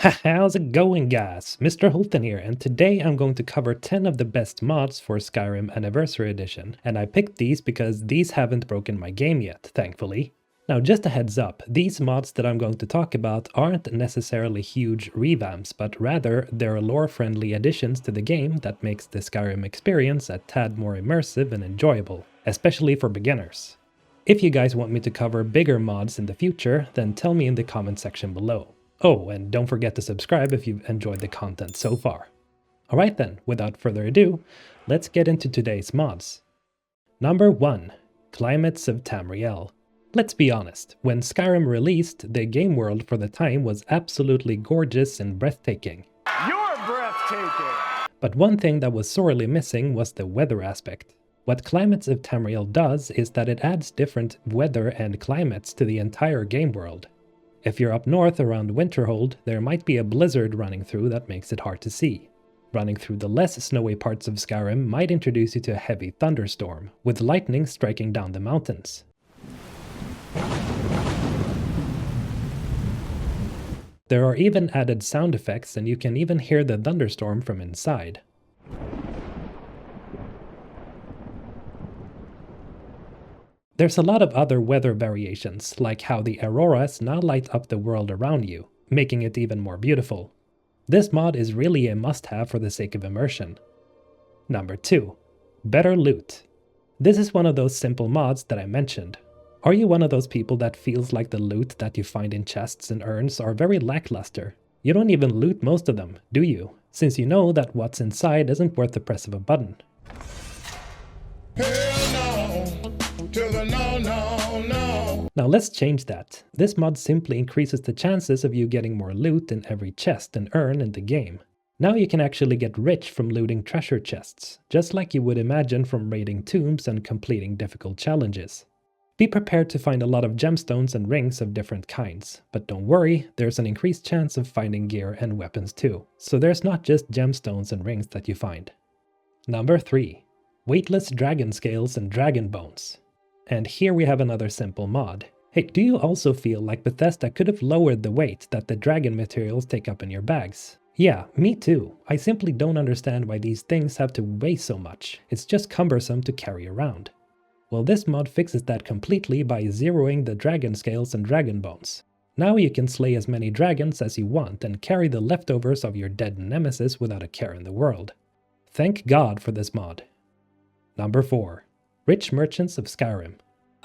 How's it going, guys? Mr. Holton here, and today I'm going to cover 10 of the best mods for Skyrim Anniversary Edition, and I picked these because these haven't broken my game yet, thankfully. Now just a heads up, these mods that I'm going to talk about aren't necessarily huge revamps, but rather they're lore-friendly additions to the game that makes the Skyrim experience a tad more immersive and enjoyable, especially for beginners. If you guys want me to cover bigger mods in the future, then tell me in the comment section below. Oh, and don't forget to subscribe if you've enjoyed the content so far. Alright then, without further ado, let's get into today's mods. Number 1. Climates of Tamriel. Let's be honest, when Skyrim released, the game world for the time was absolutely gorgeous and breathtaking. You're breathtaking! But one thing that was sorely missing was the weather aspect. What Climates of Tamriel does is that it adds different weather and climates to the entire game world. If you're up north around Winterhold, there might be a blizzard running through that makes it hard to see. Running through the less snowy parts of Skyrim might introduce you to a heavy thunderstorm, with lightning striking down the mountains. There are even added sound effects, and you can even hear the thunderstorm from inside. There's a lot of other weather variations, like how the auroras now light up the world around you, making it even more beautiful. This mod is really a must-have for the sake of immersion. Number 2. Better loot. This is one of those simple mods that I mentioned. Are you one of those people that feels like the loot that you find in chests and urns are very lackluster? You don't even loot most of them, do you? Since you know that what's inside isn't worth the press of a button. Now let's change that. This mod simply increases the chances of you getting more loot in every chest and urn in the game. Now you can actually get rich from looting treasure chests, just like you would imagine from raiding tombs and completing difficult challenges. Be prepared to find a lot of gemstones and rings of different kinds, but don't worry, there's an increased chance of finding gear and weapons too, so there's not just gemstones and rings that you find. Number 3. Weightless dragon scales and dragon bones. And here we have another simple mod. Hey, do you also feel like Bethesda could have lowered the weight that the dragon materials take up in your bags? Yeah, me too. I simply don't understand why these things have to weigh so much. It's just cumbersome to carry around. Well, this mod fixes that completely by zeroing the dragon scales and dragon bones. Now you can slay as many dragons as you want and carry the leftovers of your dead nemesis without a care in the world. Thank God for this mod. Number 4. Rich Merchants of Skyrim.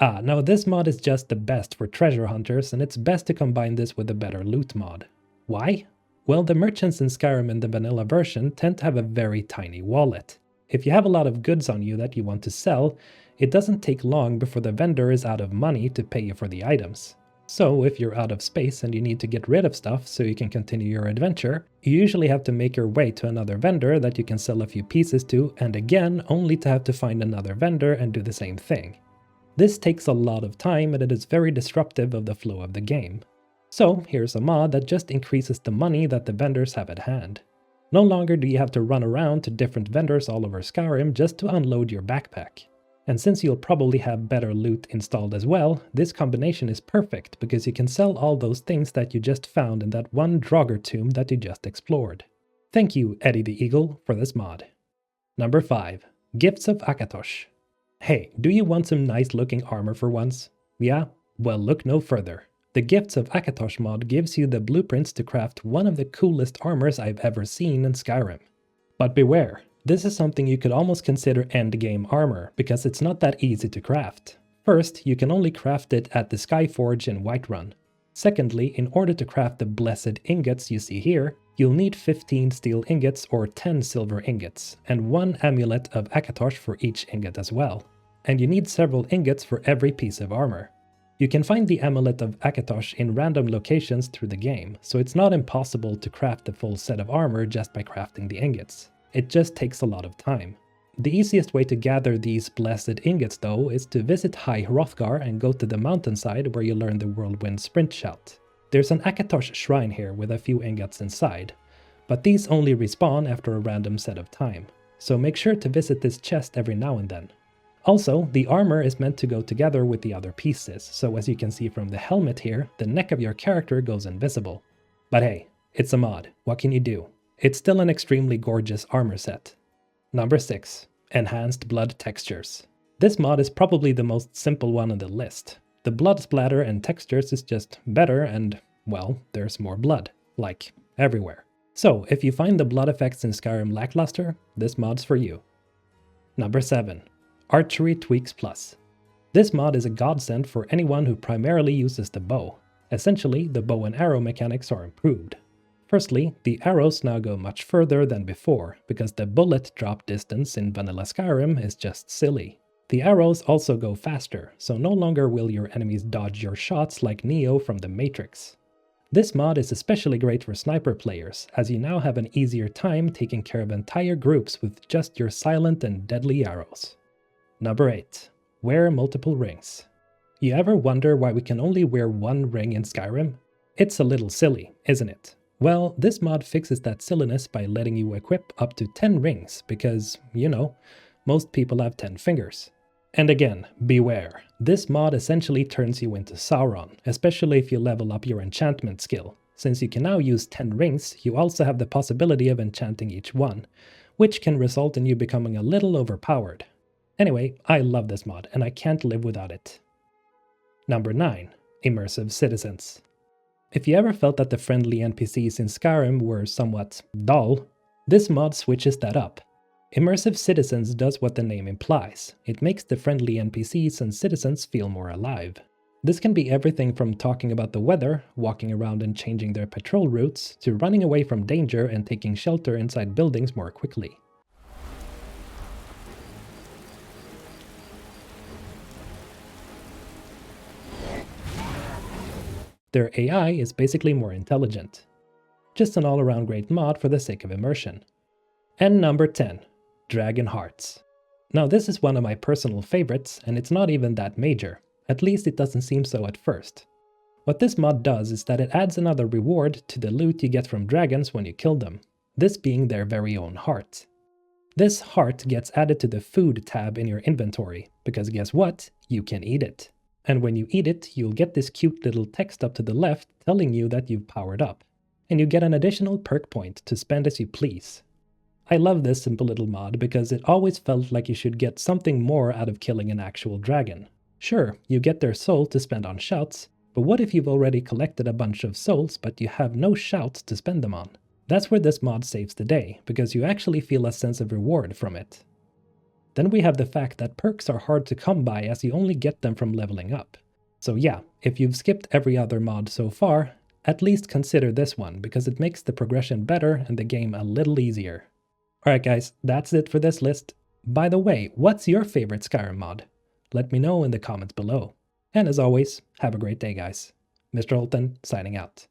Now this mod is just the best for treasure hunters, and it's best to combine this with a better loot mod. Why? Well, the merchants in Skyrim in the vanilla version tend to have a very tiny wallet. If you have a lot of goods on you that you want to sell, it doesn't take long before the vendor is out of money to pay you for the items. So if you're out of space and you need to get rid of stuff so you can continue your adventure, you usually have to make your way to another vendor that you can sell a few pieces to, and again only to have to find another vendor and do the same thing. This takes a lot of time and it is very disruptive of the flow of the game. So here's a mod that just increases the money that the vendors have at hand. No longer do you have to run around to different vendors all over Skyrim just to unload your backpack. And since you'll probably have better loot installed as well, this combination is perfect because you can sell all those things that you just found in that one Draugr tomb that you just explored. Thank you, Eddie the Eagle, for this mod. Number 5. Gifts of Akatosh. Hey, do you want some nice looking armor for once? Yeah? Well, look no further. The Gifts of Akatosh mod gives you the blueprints to craft one of the coolest armors I've ever seen in Skyrim. But beware. This is something you could almost consider endgame armor, because it's not that easy to craft. First, you can only craft it at the Skyforge in Whiterun. Secondly, in order to craft the blessed ingots you see here, you'll need 15 steel ingots or 10 silver ingots, and 1 amulet of Akatosh for each ingot as well. And you need several ingots for every piece of armor. You can find the amulet of Akatosh in random locations through the game, so it's not impossible to craft the full set of armor just by crafting the ingots. It just takes a lot of time. The easiest way to gather these blessed ingots though is to visit High Hrothgar and go to the mountainside where you learn the Whirlwind Sprint Shout. There's an Akatosh shrine here with a few ingots inside, but these only respawn after a random set of time, so make sure to visit this chest every now and then. Also, the armor is meant to go together with the other pieces, so as you can see from the helmet here, the neck of your character goes invisible. But hey, It's a mod, what can you do? It's still an extremely gorgeous armor set. Number 6. Enhanced blood textures. This mod is probably the most simple one on the list. The blood splatter and textures is just better and, well, there's more blood. Like, everywhere. So, if you find the blood effects in Skyrim lackluster, this mod's for you. Number 7. Archery Tweaks Plus. This mod is a godsend for anyone who primarily uses the bow. Essentially, the bow and arrow mechanics are improved. Firstly, the arrows now go much further than before, because the bullet drop distance in vanilla Skyrim is just silly. The arrows also go faster, so no longer will your enemies dodge your shots like Neo from the Matrix. This mod is especially great for sniper players, as you now have an easier time taking care of entire groups with just your silent and deadly arrows. Number 8. Wear multiple rings. You ever wonder why we can only wear one ring in Skyrim? It's a little silly, isn't it? Well, this mod fixes that silliness by letting you equip up to 10 rings, because, you know, most people have 10 fingers. And again, beware, this mod essentially turns you into Sauron, especially if you level up your enchantment skill. Since you can now use 10 rings, you also have the possibility of enchanting each one, which can result in you becoming a little overpowered. Anyway, I love this mod, and I can't live without it. Number 9. Immersive Citizens. If you ever felt that the friendly NPCs in Skyrim were somewhat dull, this mod switches that up. Immersive Citizens does what the name implies. It makes the friendly NPCs and citizens feel more alive. This can be everything from talking about the weather, walking around and changing their patrol routes, to running away from danger and taking shelter inside buildings more quickly. Their AI is basically more intelligent. Just an all-around great mod for the sake of immersion. And number 10. Dragon Hearts. Now this is one of my personal favorites, and it's not even that major. At least it doesn't seem so at first. What this mod does is that it adds another reward to the loot you get from dragons when you kill them, this being their very own heart. This heart gets added to the food tab in your inventory, because guess what? You can eat it. And when you eat it, you'll get this cute little text up to the left telling you that you've powered up. And you get an additional perk point to spend as you please. I love this simple little mod because it always felt like you should get something more out of killing an actual dragon. Sure, you get their soul to spend on shouts, but what if you've already collected a bunch of souls but you have no shouts to spend them on? That's where this mod saves the day, because you actually feel a sense of reward from it. Then we have the fact that perks are hard to come by as you only get them from leveling up. So yeah, if you've skipped every other mod so far, at least consider this one because it makes the progression better and the game a little easier. Alright guys, that's it for this list. By the way, what's your favorite Skyrim mod? Let me know in the comments below. And as always, have a great day guys. Mr. Holton, signing out.